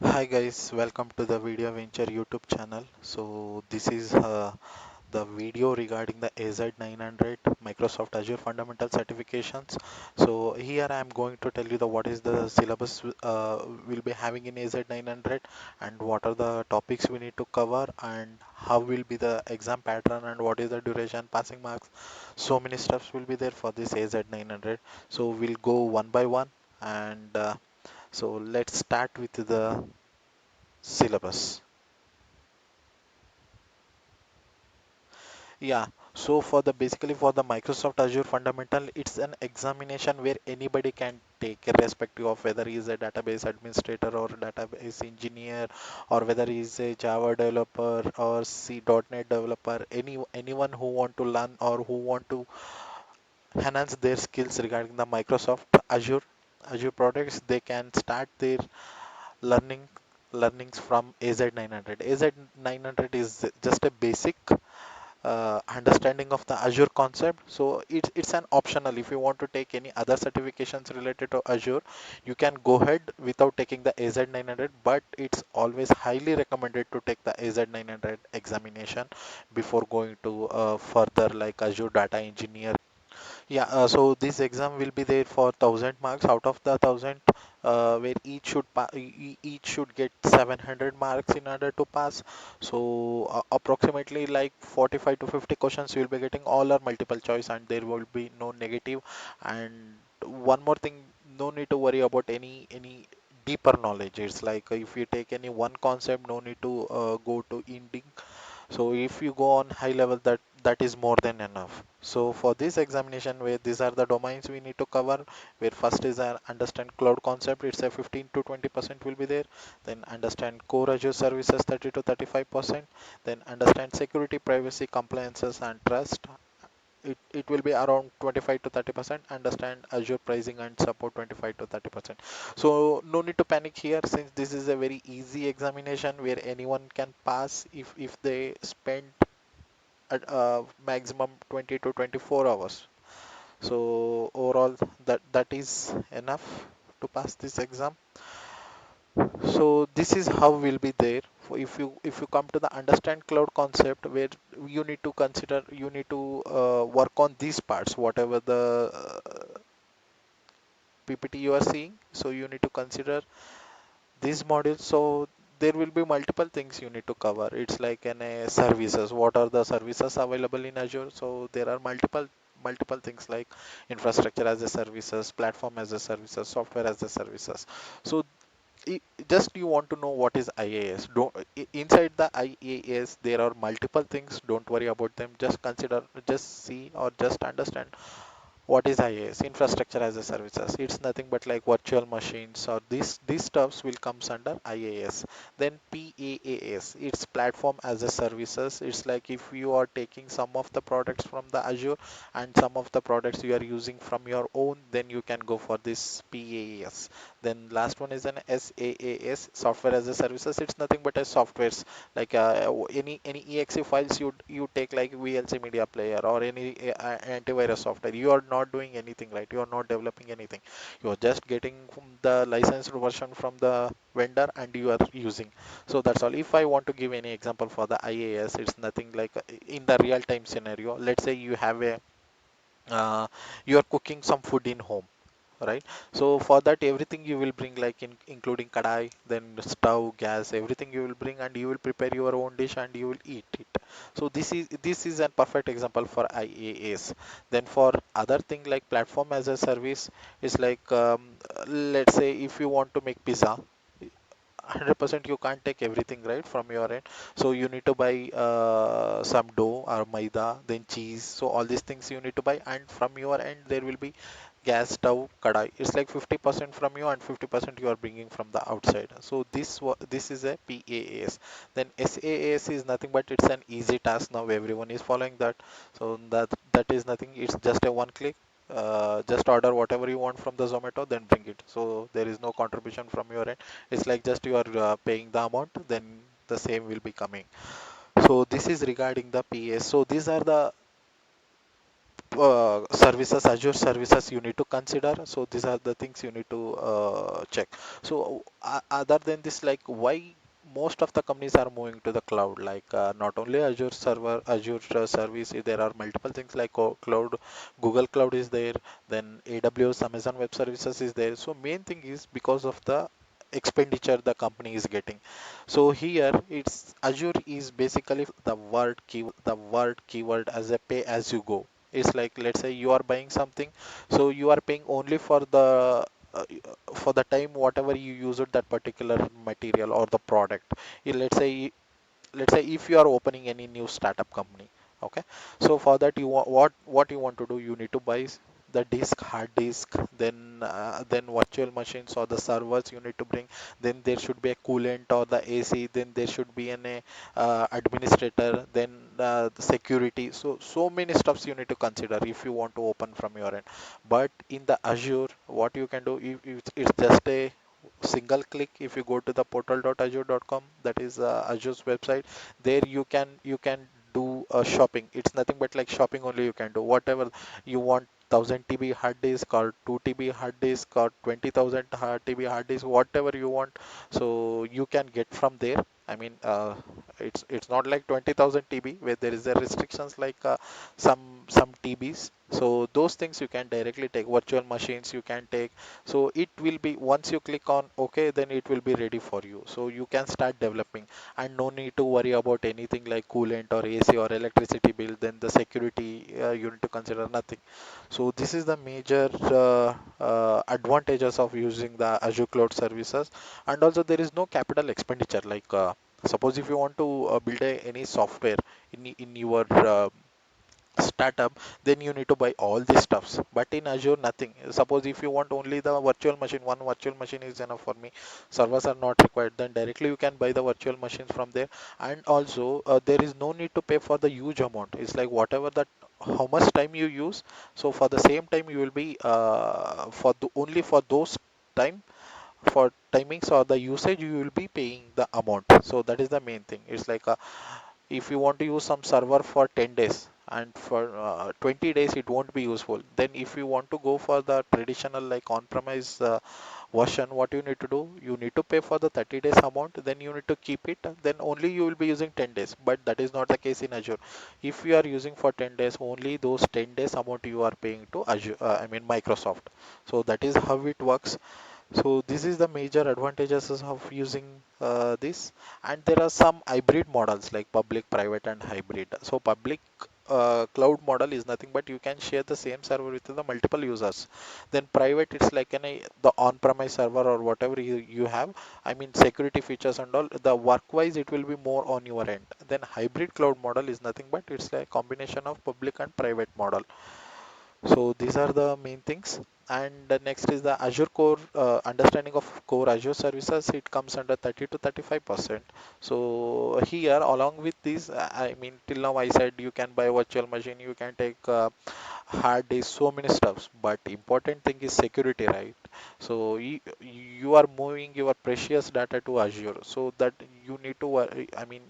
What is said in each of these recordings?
Hi guys, welcome to the Video Venture YouTube channel. So this is the video regarding the AZ900 Microsoft Azure Fundamental Certifications. So here I am going to tell you the what is the syllabus we'll be having in AZ900 and what are the topics we need to cover and how will be the exam pattern and what is the duration, passing marks. So many steps will be there for this AZ900. So we'll go one by one and so let's start with the syllabus. Yeah, so for the basically for the Microsoft Azure Fundamental, it's an examination where anybody can take, irrespective of whether he is a database administrator or database engineer, or whether he is a Java developer or C.NET developer, anyone who want to learn or who want to enhance their skills regarding the Microsoft Azure products, they can start their learning learnings from AZ900. AZ900 is just a basic understanding of the Azure concept. So it's an optional. If you want to take any other certifications related to Azure, you can go ahead without taking the AZ900, but it's always highly recommended to take the AZ900 examination before going to further like Azure Data Engineer. Yeah, so this exam will be there for 1,000 marks. Out of the 1,000, where each should get 700 marks in order to pass. So approximately like 45 to 50 questions you will be getting. All are multiple choice, and there will be no negative. And one more thing, no need to worry about any deeper knowledge. It's like if you take any one concept, no need to go to in so if you go on high level, that is more than enough. So for this examination, where these are the domains we need to cover, where first is understand cloud concept, it's a 15 to 20% will be there. Then understand core Azure services 30 to 35%. Then understand security, privacy, compliances, and trust. It will be around 25 to 30%. Understand Azure pricing and support 25 to 30%. So no need to panic here, since this is a very easy examination where anyone can pass if they spend at maximum 20 to 24 hours. So overall that is enough to pass this exam. So this is how will be there. If you come to the understand cloud concept, where you need to work on these parts, whatever the PPT you are seeing. So you need to consider these modules. So there will be multiple things you need to cover. It's like an services. What are the services available in Azure? So there are multiple things like infrastructure as a services, platform as a services, software as a services. So i- just you want to know what is IaaS. Inside the IaaS there are multiple things. Don't worry about them. Just see or just understand what is IaaS? Infrastructure as a services. It's nothing but like virtual machines, or these stuffs will comes under IaaS. Then PaaS, it's platform as a services. It's like if you are taking some of the products from the Azure and some of the products you are using from your own, then you can go for this PaaS. Then last one is an SaaS, software as a services. It's nothing but a softwares, like any exe files you take, like VLC media player or any antivirus software. You are not doing anything, right? You are not developing anything. You are just getting the licensed version from the vendor and you are using. So that's all. If I want to give any example for the IaaS, it's nothing like in the real time scenario. Let's say you have a you are cooking some food in home, right? So for that, everything you will bring, like including kadai, then stove, gas, everything you will bring, and you will prepare your own dish and you will eat it. So this is a perfect example for IaaS. Then for other thing like platform as a service, is like let's say if you want to make pizza, 100% you can't take everything right from your end. So you need to buy some dough or maida, then cheese. So all these things you need to buy, and from your end there will be gas stove, kadai. It's like 50% from you and 50% you are bringing from the outside. So this is a PaaS. Then SaaS is nothing but it's an easy task. Now everyone is following that. So that is nothing, it's just a one click. Just order whatever you want from the Zomato, then bring it. So there is no contribution from your end. It's like just you are paying the amount, then the same will be coming. So this is regarding the PS. So these are the services, Azure services you need to consider. So these are the things you need to check. So other than this, like why most of the companies are moving to the cloud, like not only Azure server, Azure service, there are multiple things like cloud, Google Cloud is there, then AWS, Amazon Web Services is there. So main thing is because of the expenditure the company is getting. So here it's Azure is basically the word keyword as a pay as you go. It's like, let's say you are buying something, so you are paying only for the time whatever you use it that particular material or the product. Let's say if you are opening any new startup company, okay, so for that you want what you want to do, you need to buy the disk, hard disk, then virtual machines or the servers you need to bring, then there should be a coolant or the AC, then there should be an administrator, then the security. So many stuffs you need to consider if you want to open from your end. But in the Azure, what you can do, it's just a single click. If you go to the portal.azure.com, that is Azure's website, there you can do shopping. It's nothing but like shopping only. You can do whatever you want, 1000 TB hard disk or 2 TB hard disk or 20,000 TB hard disk, whatever you want, so you can get from there. I mean, it's not like 20,000 TB where there is a restrictions like some TBs. So those things you can directly take. Virtual machines you can take. So it will be, once you click on OK, then it will be ready for you. So you can start developing, and no need to worry about anything like coolant or AC or electricity bill. Then the security you need to consider nothing. So this is the major advantages of using the Azure cloud services. And also there is no capital expenditure. Like suppose if you want to build any software in your startup, then you need to buy all these stuffs. But in Azure, nothing. Suppose if you want only the virtual machine, one virtual machine is enough for me, servers are not required, then directly you can buy the virtual machines from there. And also there is no need to pay for the huge amount. It's like whatever that how much time you use, so for the same time you will be only for those time, for timings or the usage you will be paying the amount. So that is the main thing. It's like if you want to use some server for 10 days and for 20 days it won't be useful, then if you want to go for the traditional like on-premise version, what you need to do, you need to pay for the 30 days amount, then you need to keep it, then only you will be using 10 days. But that is not the case in Azure. If you are using for 10 days, only those 10 days amount you are paying to Azure, I mean Microsoft. So that is how it works. So this is the major advantages of using this. And there are some hybrid models like public, private, and hybrid. So public cloud model is nothing but you can share the same server with the multiple users. Then private, it's like the on-premise server or whatever you have. I mean security features and all. The work-wise it will be more on your end. Then hybrid cloud model is nothing but it's a combination of public and private model. So these are the main things. And the next is the Azure core, understanding of core Azure services. It comes under 30 to 35%. So here, along with this, I mean, till now I said you can buy virtual machine, you can take hard disk, so many stuffs. But important thing is security, right? So you are moving your precious data to Azure, so that you need to worry. I mean,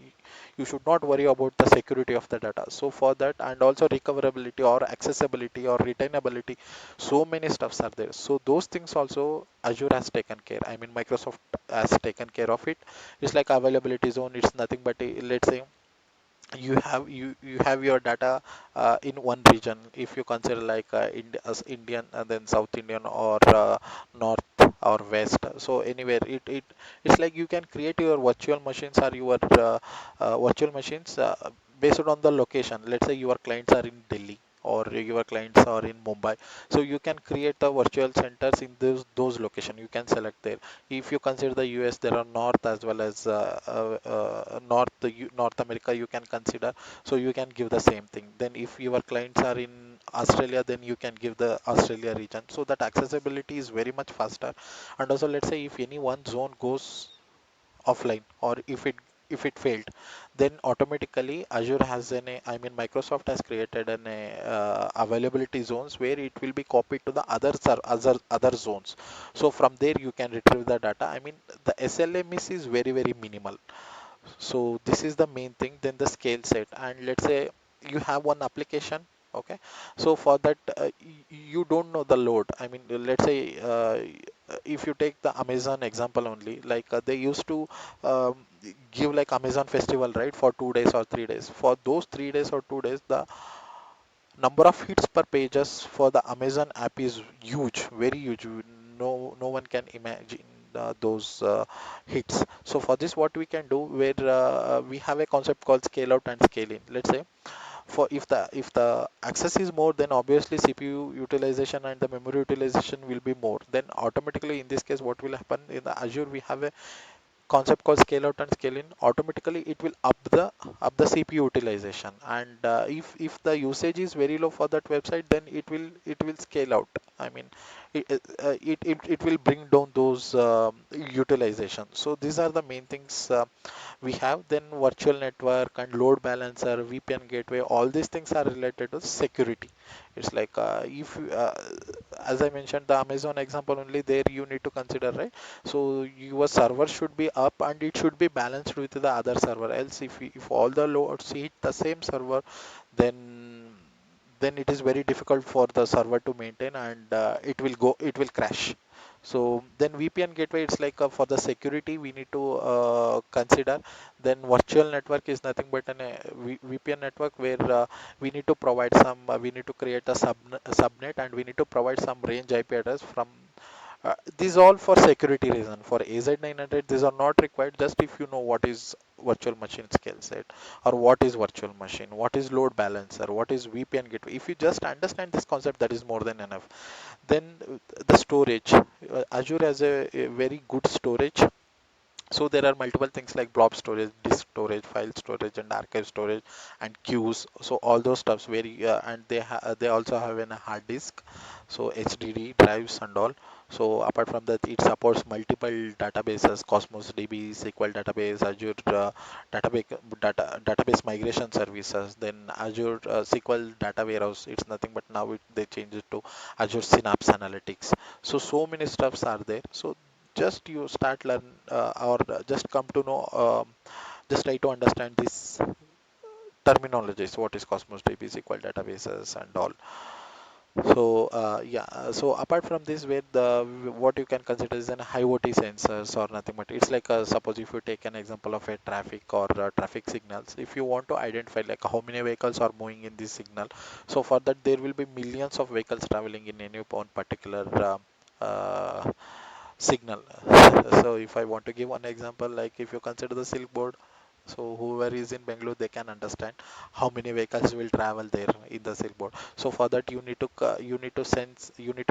you should not worry about the security of the data. So for that, and also recoverability or accessibility or retainability, so many stuffs are there. So those things also Azure has taken care. I mean Microsoft has taken care of it. It's like availability zone. It's nothing but let's say you have your data in one region. If you consider like as Indian and then South Indian or North or West, so anywhere it's like you can create your virtual machines or your virtual machines based on the location. Let's say your clients are in Delhi or your clients are in Mumbai, so you can create the virtual centers in those location. You can select there. If you consider the US, there are North as well as North America you can consider. So you can give the same thing. Then if your clients are in Australia, then you can give the Australia region. So that accessibility is very much faster. And also let's say if any one zone goes offline or if it failed, then automatically Azure has I mean Microsoft has created an availability zones where it will be copied to the other zones. So from there you can retrieve the data. I mean the SLA miss is very very minimal. So this is the main thing. Then the scale set, and let's say you have one application, Okay, so for that you don't know the load. I mean, let's say if you take the Amazon example only, like they used to um, give like Amazon festival, right, for 2 days or 3 days. For those 3 days or 2 days, the number of hits per pages for the Amazon app is huge, very huge. No one can imagine those hits. So for this, what we can do, where we have a concept called scale out and scale in. Let's say for if the access is more, then obviously CPU utilization and the memory utilization will be more. Then automatically in this case, what will happen in the Azure, we have a concept called scale out and scale in. Automatically it will up the CPU utilization, and if the usage is very low for that website, then it will scale out. I mean, it will bring down those utilization. So these are the main things we have. Then virtual network and load balancer, VPN gateway, all these things are related to security. It's like if as I mentioned the Amazon example only, there you need to consider, right? So your server should be up and it should be balanced with the other server. Else if all the loads hit the same server, then then it is very difficult for the server to maintain, and it will crash. So then VPN gateway, it's like for the security we need to consider. Then virtual network is nothing but an VPN network, where we need to create a subnet, and we need to provide some range IP address from these all for security reason. For AZ900, these are not required. Just if you know what is virtual machine skill set, or what is virtual machine, what is load balancer, what is VPN gateway. If you just understand this concept, that is more than enough. Then the storage. Azure has a very good storage. So there are multiple things like blob storage, disk storage, file storage, and archive storage, and queues. So all those stuffs very and they also have a hard disk, so HDD drives and all. So apart from that, it supports multiple databases: Cosmos DB, SQL database, Azure database migration services, then Azure SQL data warehouse. It's nothing but now they changed it to Azure Synapse Analytics. So many stuffs are there. So just you start learn or just come to know, just try to understand this terminologies, what is Cosmos DB, SQL databases and all. So so apart from this, where what you can consider is an IoT sensors or nothing but it's like suppose if you take an example of a traffic or traffic signals, if you want to identify like how many vehicles are moving in this signal. So for that there will be millions of vehicles traveling in any one particular uh, signal. So if I want to give one example, like if you consider the Silk Board, so whoever is in Bangalore, they can understand how many vehicles will travel there in the Silk Board. So for that you need to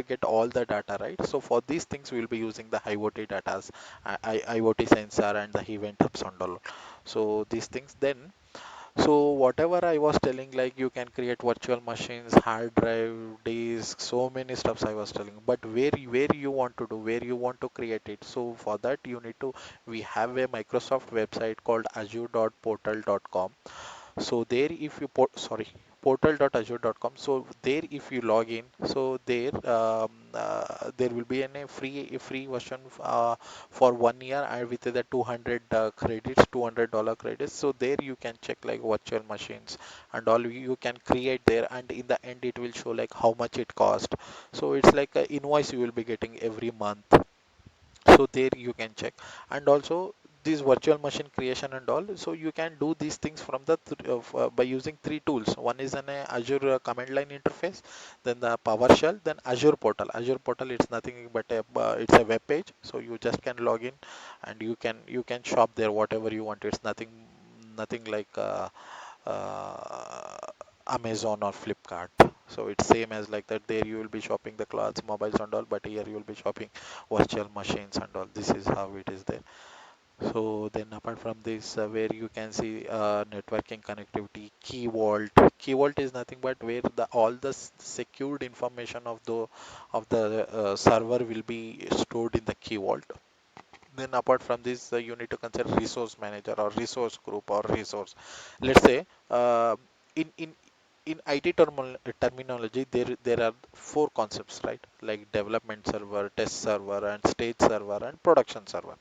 get all the data, right? So for these things we will be using the IoT data, IoT sensor and the event hubs and all. So these things then, so whatever I was telling, like you can create virtual machines, hard drive, disk, so many stuffs I was telling. But where you want to do, where you want to create it. So for that you need to, we have a Microsoft website called azure.portal.com. So there if you sorry, portal.azure.com. So there if you log in, so there will be a free version for 1 year, and with the 200 credits, $200 credits. So there you can check like virtual machines and all you can create there, and in the end it will show like how much it cost. So it's like a invoice you will be getting every month. So there you can check. And also this virtual machine creation and all, so you can do these things from the by using three tools. One is an Azure command line interface, then the PowerShell, then Azure portal, it's nothing but it's a web page, so you just can log in and you can shop there whatever you want. It's nothing like uh, Amazon or Flipkart. So it's same as like that. There you will be shopping the clothes, mobiles and all, but here you will be shopping virtual machines and all. This is how it is there. So then apart from this, where you can see networking connectivity, key vault. Key vault is nothing but where the all the secured information of the server will be stored in the key vault. Then apart from this, you need to consider resource manager or resource group or resource. Let's say in in in IT terminology, there are four concepts, right? Like development server, test server, and stage server, and production server.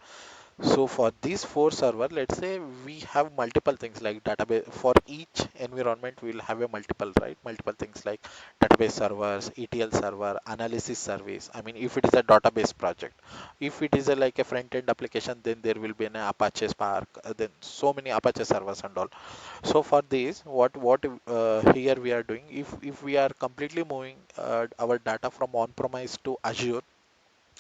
So for these four server, let's say we have multiple things like database. For each environment, we'll have a multiple, right? Multiple things like database servers, ETL server, analysis service. I mean, if it is a database project, if it is a, like a front-end application, then there will be an Apache Spark, then so many Apache servers and all. So for this, what here we are doing, if we are completely moving our data from on-premise to Azure,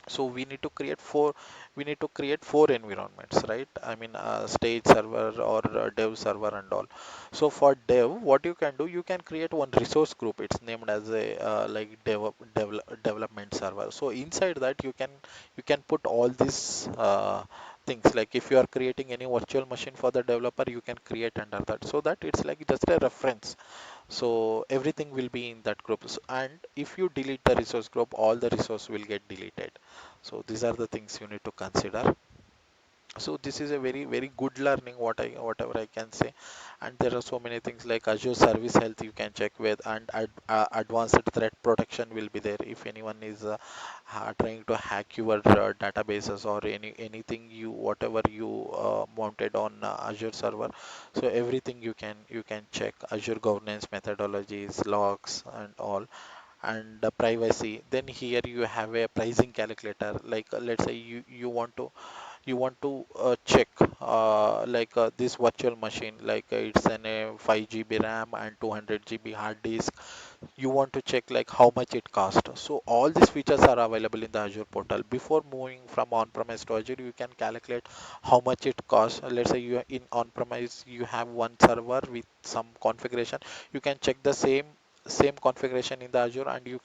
so we need to create four environments, right? I mean, stage server or dev server and all. So for dev, what you can do, you can create one resource group. It's named as a like development server. So inside that you can put all these things, like if you are creating any virtual machine for the developer, you can create under that, so that it's like just a reference. So everything will be in that group. And if you delete the resource group, all the resource will get deleted. So these are the things you need to consider. So this is a very good learning, whatever I can say. And there are so many things like Azure Service Health you can check with, and advanced threat protection will be there if anyone is trying to hack your databases or anything you whatever you mounted on Azure server. So everything you can check Azure governance methodologies, logs and all. And privacy, then here you have a pricing calculator, like let's say you want to check this virtual machine, like it's an 5 GB RAM and 200 GB hard disk. You want to check like how much it costs. So all these features are available in the Azure portal. Before moving from on-premise to Azure, you can calculate how much it costs. Let's say you are in on-premise, you have one server with some configuration. You can check the same configuration in the Azure, and you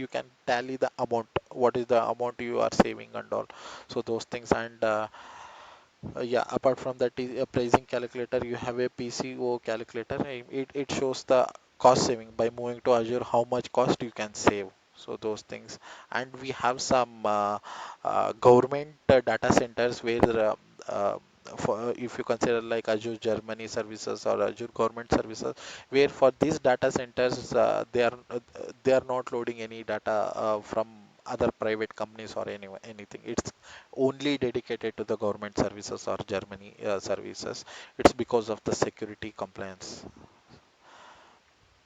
can tally the amount, what is the amount you are saving and all. So those things. And yeah, apart from that pricing calculator, you have a PCO calculator. It shows the cost saving by moving to Azure, how much cost you can save. So those things. And we have some government data centers where if you consider like Azure Germany services or Azure government services, where for these data centers they are not loading any data from other private companies or anything. It's only dedicated to the government services or Germany services. It's because of the security compliance.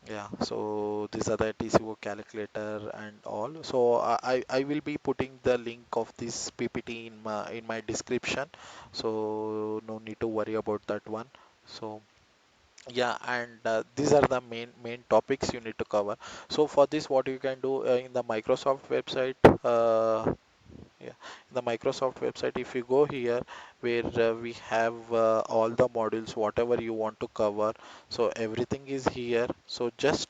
Yeah, so these are the TCO calculator and all. So I will be putting the link of this PPT in my description. So no need to worry about that one. So yeah, and these are the main topics you need to cover. So for this, what you can do in the Microsoft website. Yeah, the Microsoft website, if you go here where we have all the modules whatever you want to cover, so everything is here. So just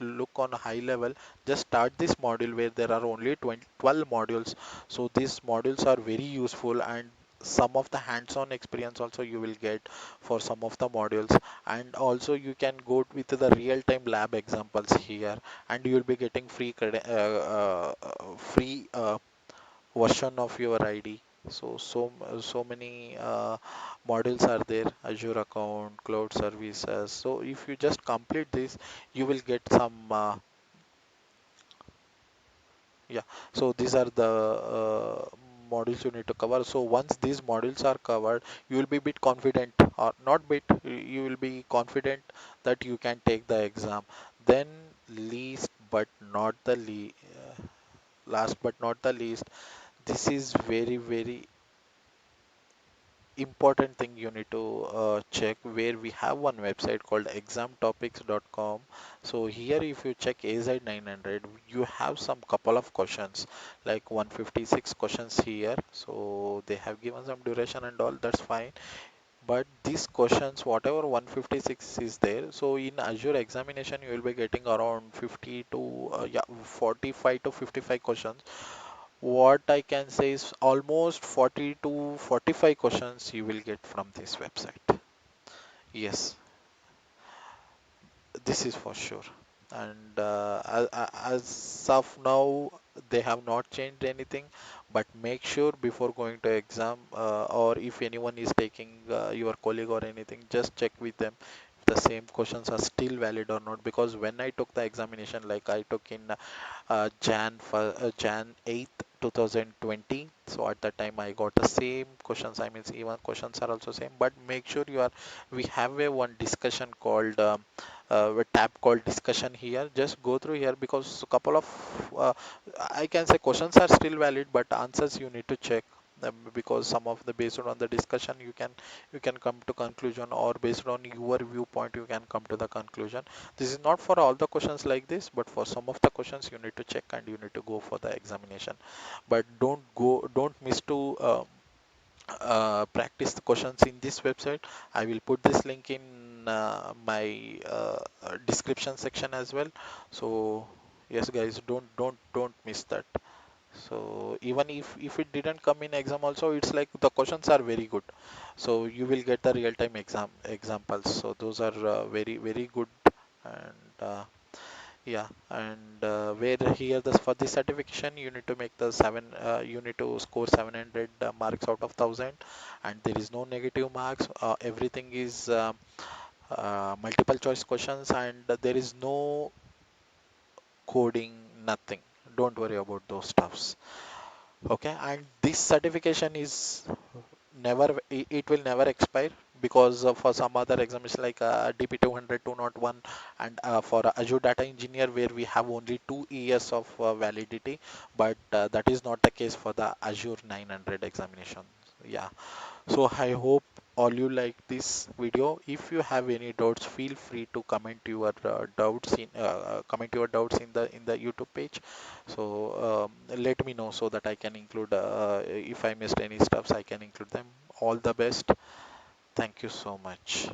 look on a high level, just start this module where there are only 20 12 modules. So these modules are very useful, and some of the hands-on experience also you will get for some of the modules. And also you can go with the real-time lab examples here, and you will be getting free version of your ID. So many modules are there, Azure account, cloud services. So if you just complete this, you will get some yeah. So these are the modules you need to cover. So once these modules are covered, you will be bit confident, or not bit, you will be confident that you can take the exam. Then least but not the last but not the least, this is very important thing you need to check, where we have one website called examtopics.com. So here if you check AZ 900, you have some couple of questions, like 156 questions here. So they have given some duration and all, that's fine. But these questions, whatever 156 is there, so in Azure examination you will be getting around 50 to 45 to 55 questions. What I can say is almost 40 to 45 questions you will get from this website. Yes, this is for sure. And as of now, they have not changed anything. But make sure before going to exam, or if anyone is taking your colleague or anything, just check with them if the same questions are still valid or not. Because when I took the examination, like I took in Jan 8th 2020. So at that time I got the same questions. I mean, even questions are also same, but make sure you are, we have a one discussion called a tab called discussion here. Just go through here because a couple of I can say questions are still valid, but answers you need to check. Because some of the based on the discussion you can come to conclusion, or based on your viewpoint you can come to the conclusion. This is not for all the questions like this, but for some of the questions you need to check and you need to go for the examination. But don't miss to practice the questions in this website. I will put this link in my description section as well. So yes guys, don't miss that. So even if it didn't come in exam also, it's like the questions are very good, so you will get the real time examples. So those are very good. And yeah, and where here this for this certification you need to make the seven you need to score 700 marks out of 1000, and there is no negative marks. Everything is multiple choice questions, and there is no coding, nothing. Don't worry about those stuffs. Okay, and this certification is never, it will never expire, because for some other exams like DP 200 201, and for Azure Data Engineer where we have only 2 years of validity, but that is not the case for the Azure 900 examination. Yeah, so I hope all you like this video. If you have any doubts, feel free to comment your doubts in the YouTube page. So let me know so that I can include, if I missed any stuffs, I can include them. All the best. Thank you so much.